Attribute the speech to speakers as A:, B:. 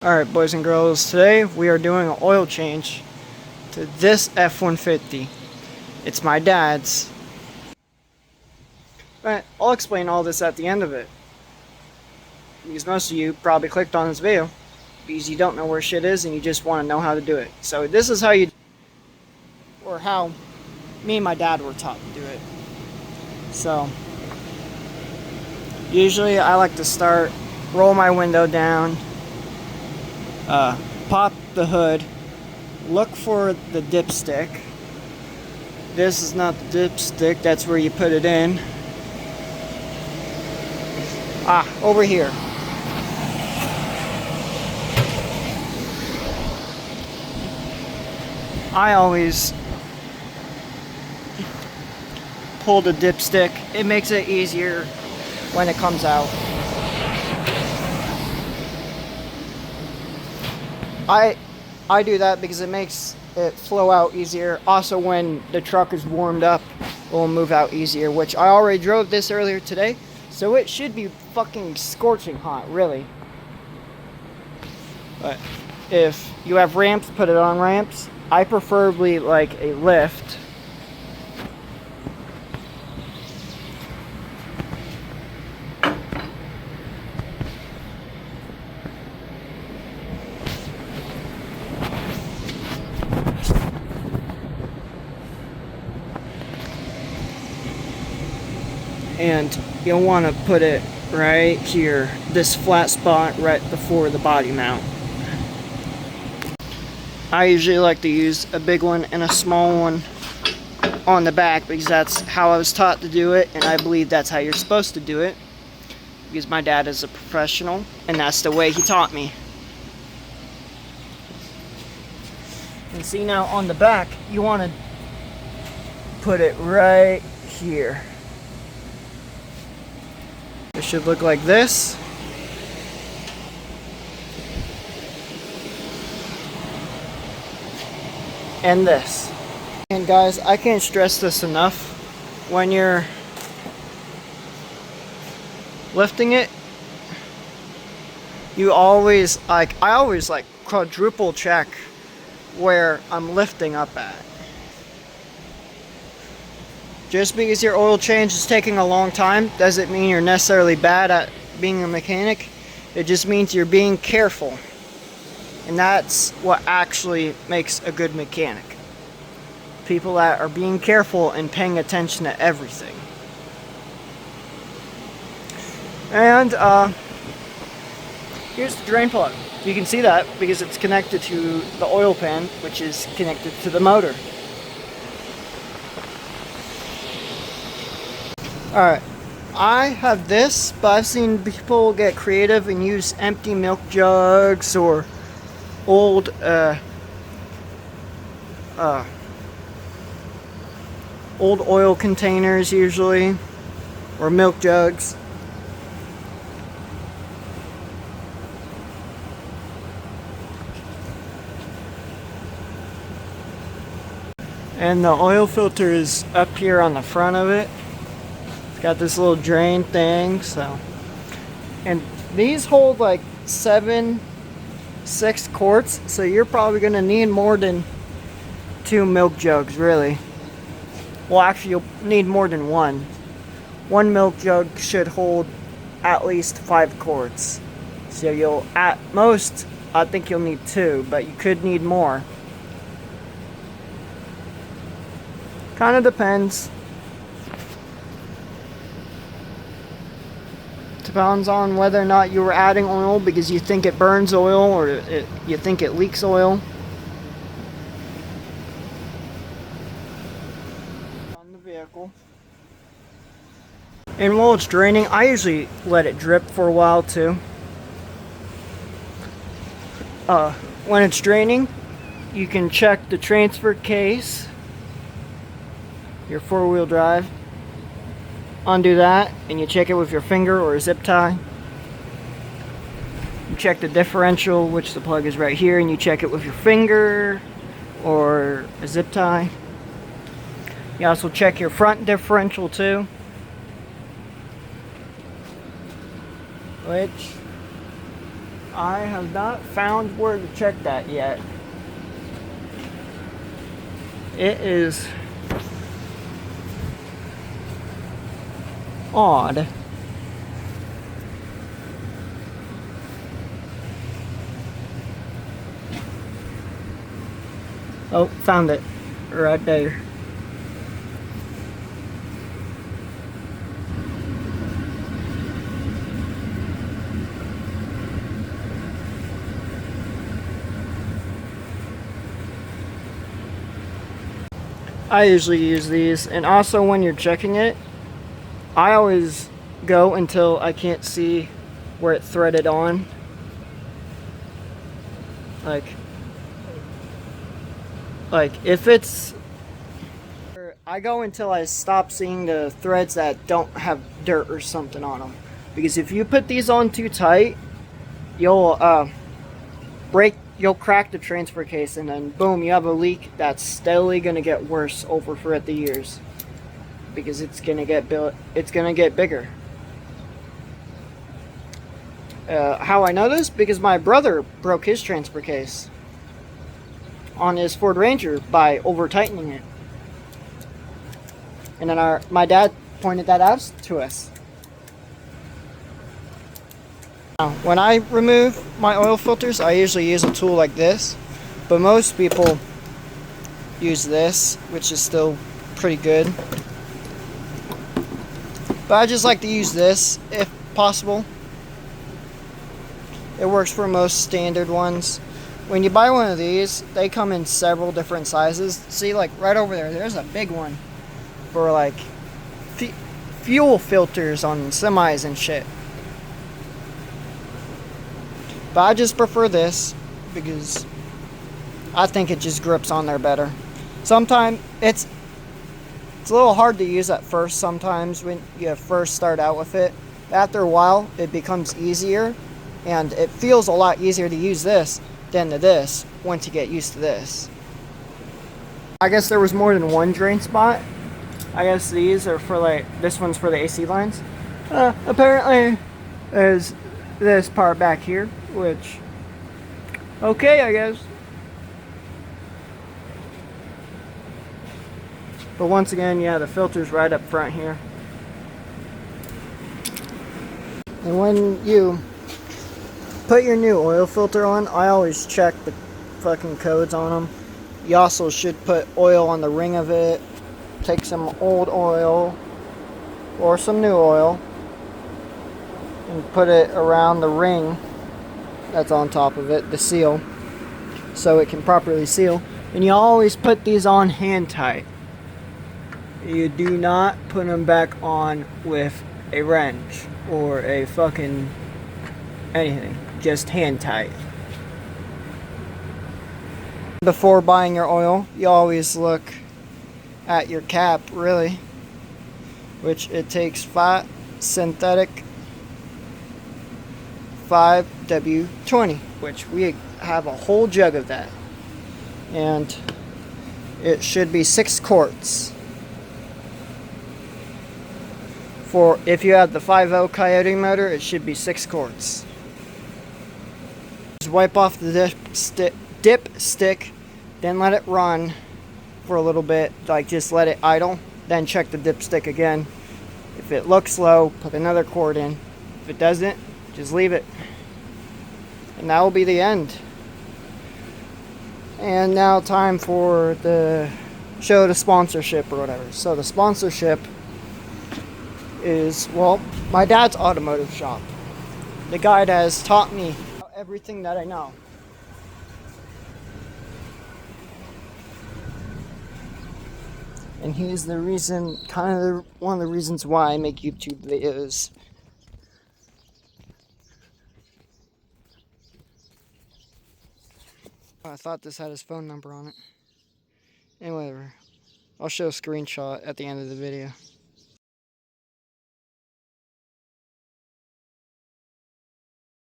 A: Alright, boys and girls, today we are doing an oil change to this F-150. It's my dad's. But I'll explain all this at the end of it, because most of you probably clicked on this video because you don't know where shit is and you just want to know how to do it. So this is how you, or how me and my dad were taught to do it. So usually I like to start, roll my window down, pop the hood, look for the dipstick. This is not the dipstick, that's where you put it in. Over here. I always pull the dipstick. It makes it easier when it comes out. I do that because it makes it flow out easier. Also, when the truck is warmed up, it will move out easier, which I already drove this earlier today, so it should be fucking scorching hot, really. But if you have ramps, put it on ramps. I preferably like a lift. And you'll want to put it right here, this flat spot right before the body mount. I usually like to use a big one and a small one on the back because that's how I was taught to do it, and I believe that's how you're supposed to do it because my dad is a professional and that's the way he taught me. And see, now on the back you want to put it right here. It should look like this. And this. And guys, I can't stress this enough. When you're lifting it, you always I always quadruple check where I'm lifting up at. Just because your oil change is taking a long time doesn't mean you're necessarily bad at being a mechanic. It just means you're being careful. And that's what actually makes a good mechanic. People that are being careful and paying attention to everything. And here's the drain plug. You can see that because it's connected to the oil pan, which is connected to the motor. Alright, I have this, but I've seen people get creative and use empty milk jugs or old old oil containers usually, or milk jugs. And the oil filter is up here on the front of it. Got this little drain thing, so, and these hold like 6 quarts, so you're probably gonna need more than 2 milk jugs, really. Well, actually, you'll need more than one. One milk jug should hold at least 5 quarts. So you'll, at most, I think you'll need 2, but you could need more. Kind of depends. Depends on whether or not you were adding oil because you think it burns oil or you think it leaks oil. On the vehicle. And while it's draining, I usually let it drip for a while too. When it's draining, you can check the transfer case, your 4-wheel drive. Undo that and you check it with your finger or a zip tie. You check the differential, which the plug is right here, and you check it with your finger or a zip tie. You also check your front differential too, which I have not found where to check that yet. It is odd. Oh, found it. Right there. I usually use these, and also when you're checking it, I always go until I can't see where it threaded on. Like if it's, I go until I stop seeing the threads that don't have dirt or something on them. Because if you put these on too tight, you'll you'll crack the transfer case, and then boom, you have a leak that's steadily gonna get worse throughout the years. Because it's gonna get bigger. How I know this? Because my brother broke his transfer case on his Ford Ranger by over tightening it, and then my dad pointed that out to us. Now, when I remove my oil filters, I usually use a tool like this, but most people use this, which is still pretty good. But I just like to use this if possible. It works for most standard ones. When you buy one of these, they come in several different sizes. See, like right over there, there's a big one for like fuel filters on semis and shit. But I just prefer this because I think it just grips on there better. Sometimes it's a little hard to use at first sometimes when you first start out with it. After a while, it becomes easier, and it feels a lot easier to use this than to this once you get used to this. I guess there was more than one drain spot. I guess these are for this one's for the AC lines. Apparently there's this part back here, which, okay, I guess. But once again, yeah, the filter's right up front here. And when you put your new oil filter on, I always check the fucking codes on them. You also should put oil on the ring of it. Take some old oil or some new oil and put it around the ring that's on top of it, the seal, so it can properly seal. And you always put these on hand tight. You do not put them back on with a wrench or a fucking anything. Just hand tight. Before buying your oil, you always look at your cap, really, which it takes synthetic 5W20, which we have a whole jug of that, and it should be 6 quarts. For if you have the 5.0 Coyote motor, it should be 6 quarts. Just wipe off the dipstick, then let it run for a little bit, like just let it idle, then check the dipstick again. If it looks low, put another quart in. If it doesn't, just leave it. And that will be the end. And now time for the show the sponsorship or whatever. So the sponsorship is, well, my dad's automotive shop. The guy that has taught me everything that I know. And he's the reason, one of the reasons why I make YouTube videos. I thought this had his phone number on it. Anyway, I'll show a screenshot at the end of the video.